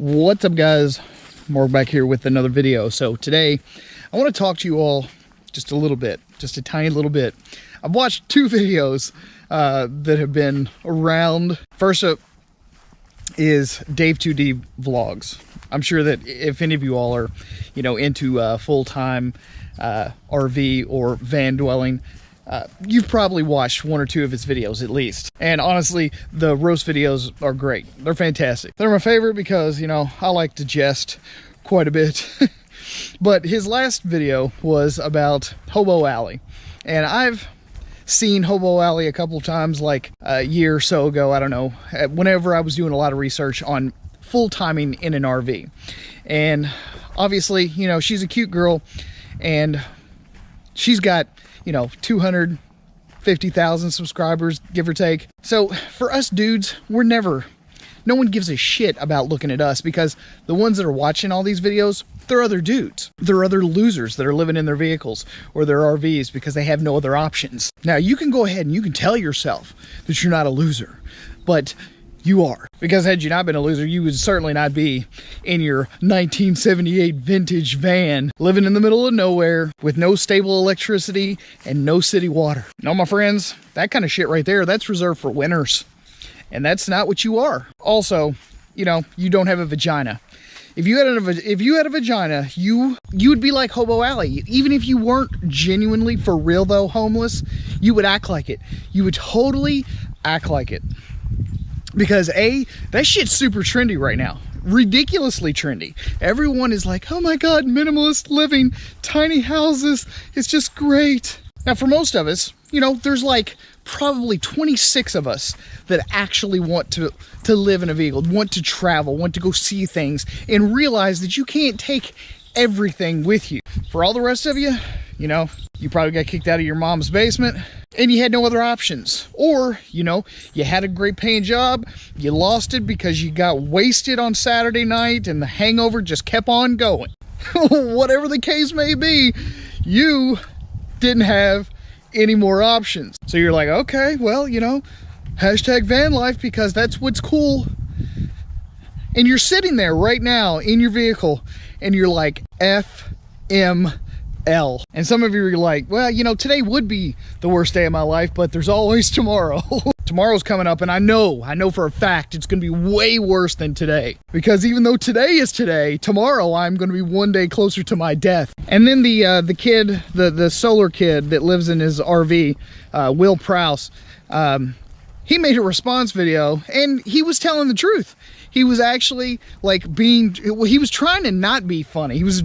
What's up, guys? Mark back here with another video. So today I want to talk to you all just a little bit, just a tiny little bit. I've watched two videos that have been around. First up is Dave2D vlogs. I'm sure that if any of you all are, into full-time RV or van dwelling, you've probably watched one or two of his videos at least. And honestly, the roast videos are great. They're fantastic. They're my favorite because, I like to jest quite a bit. But his last video was about Hobo Alley. And I've seen Hobo Alley a couple of times, like a year or so ago, I don't know, whenever I was doing a lot of research on full-timing in an RV. And obviously, she's a cute girl and she's got 250,000 subscribers, give or take. So for us dudes, no one gives a shit about looking at us, because the ones that are watching all these videos, they're other dudes. They're other losers that are living in their vehicles or their RVs because they have no other options. Now, you can go ahead and you can tell yourself that you're not a loser, but you are. Because had you not been a loser, you would certainly not be in your 1978 vintage van, living in the middle of nowhere with no stable electricity and no city water. No, my friends, that kind of shit right there, that's reserved for winners. And that's not what you are. Also, you don't have a vagina. If you had a vagina, you would be like Hobo Alley. Even if you weren't genuinely, for real though, homeless, you would act like it. You would totally act like it. Because that shit's super trendy right now. Ridiculously trendy. Everyone is like, oh my God, minimalist living, tiny houses, it's just great. Now for most of us, there's like probably 26 of us that actually want to live in a vehicle, want to travel, want to go see things, and realize that you can't take everything with you. For all the rest of you, you probably got kicked out of your mom's basement and you had no other options. Or, you had a great paying job, you lost it because you got wasted on Saturday night and the hangover just kept on going. Whatever the case may be, you didn't have any more options. So you're like, okay, well, hashtag van life because that's what's cool. And you're sitting there right now in your vehicle and you're like, FML. And some of you are like, well, today would be the worst day of my life, but there's always tomorrow. Tomorrow's coming up, and I know for a fact it's going to be way worse than today. Because even though today is today, tomorrow I'm going to be one day closer to my death. And then the kid, the solar kid that lives in his RV, Will Prowse, he made a response video, and he was telling the truth. He was actually he was trying to not be funny. He was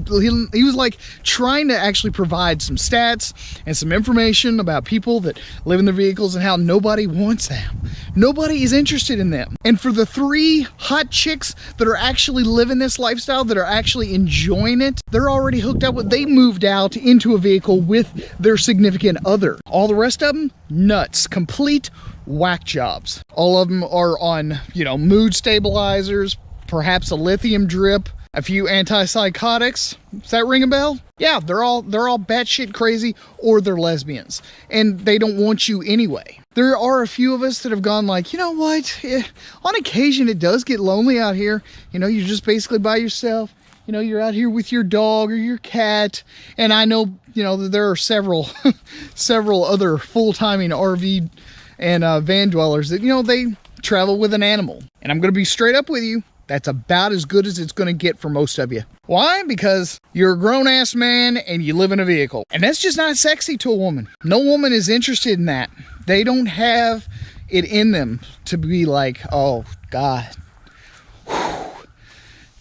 like trying to actually provide some stats and some information about people that live in their vehicles and how nobody wants them. Nobody is interested in them. And for the 3 hot chicks that are actually living this lifestyle, that are actually enjoying it, they're already hooked up with, they moved out into a vehicle with their significant other. All the rest of them, nuts, complete whack jobs. All of them are on, mood stabilizers, perhaps a lithium drip, a few antipsychotics. Does that ring a bell? Yeah, they're all batshit crazy, or they're lesbians, and they don't want you anyway. There are a few of us that have gone like, what? On occasion, it does get lonely out here. You're just basically by yourself. You're out here with your dog or your cat. And I know, that there are several other full-timing RV and van dwellers that, they travel with an animal. And I'm going to be straight up with you. That's about as good as it's going to get for most of you. Why? Because you're a grown-ass man and you live in a vehicle. And that's just not sexy to a woman. No woman is interested in that. They don't have it in them to be like, oh, God, whew,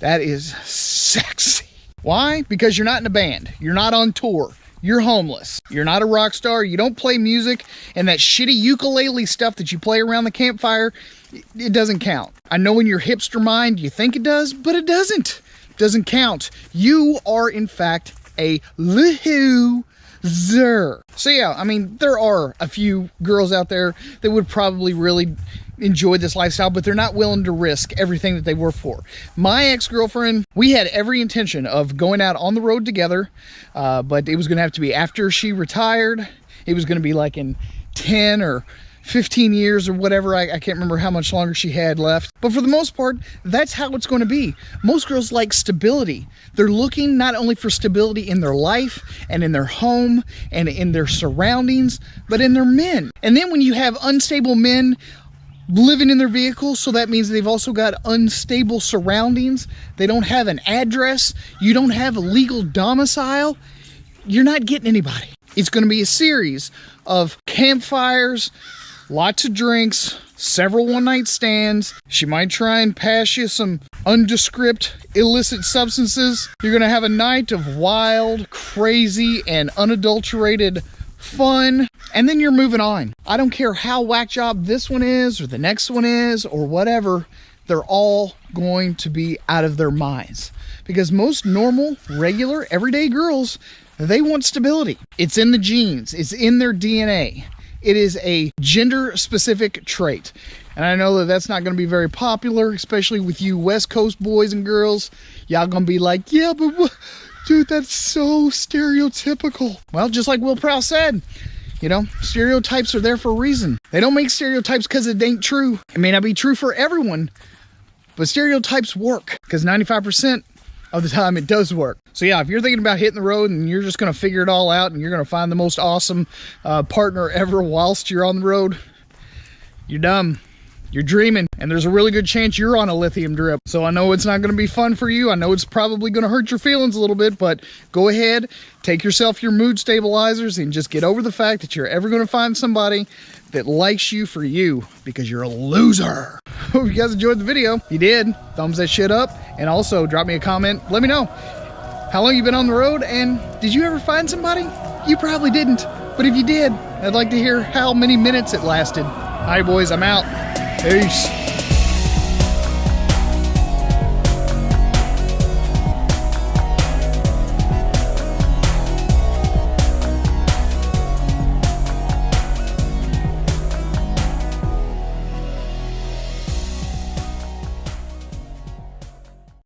that is sexy. Why? Because you're not in a band. You're not on tour. You're homeless. You're not a rock star. You don't play music, and that shitty ukulele stuff that you play around the campfire, it doesn't count. I know in your hipster mind you think it does, but it doesn't. It doesn't count. You are, in fact, a loser. So yeah, there are a few girls out there that would probably really enjoy this lifestyle, but they're not willing to risk everything that they work for. My ex-girlfriend, we had every intention of going out on the road together, but it was going to have to be after she retired. It was going to be like in 10 or 15 years or whatever. I can't remember how much longer she had left. But for the most part, that's how it's going to be. Most girls like stability. They're looking not only for stability in their life and in their home and in their surroundings, but in their men. And then when you have unstable men living in their vehicles, so that means they've also got unstable surroundings. They don't have an address. You don't have a legal domicile. You're not getting anybody. It's going to be a series of campfires, lots of drinks, several one-night stands. She might try and pass you some undescript illicit substances. You're going to have a night of wild, crazy, and unadulterated fun, and then you're moving on. I don't care how whack job this one is or the next one is or whatever, they're all going to be out of their minds. Because most normal, regular, everyday girls, they want stability. It's in the genes. It's in their DNA. It is a gender-specific trait. And I know that that's not going to be very popular, especially with you West Coast boys and girls. Y'all going to be like, yeah, but what? Dude, that's so stereotypical. Well, just like Will Prowl said, you know, stereotypes are there for a reason. They don't make stereotypes because it ain't true. It may not be true for everyone, but stereotypes work because 95% of the time it does work. So yeah, if you're thinking about hitting the road and you're just going to figure it all out and you're going to find the most awesome partner ever whilst you're on the road, you're dumb. You're dreaming, and there's a really good chance you're on a lithium drip. So I know it's not going to be fun for you. I know it's probably going to hurt your feelings a little bit, but go ahead, take yourself your mood stabilizers and just get over the fact that you're ever going to find somebody that likes you for you, because you're a loser. Hope you guys enjoyed the video. If you did, thumbs that shit up, and also drop me a comment. Let me know how long you've been on the road, and did you ever find somebody? You probably didn't, but if you did, I'd like to hear how many minutes it lasted. All right, boys, I'm out. Peace.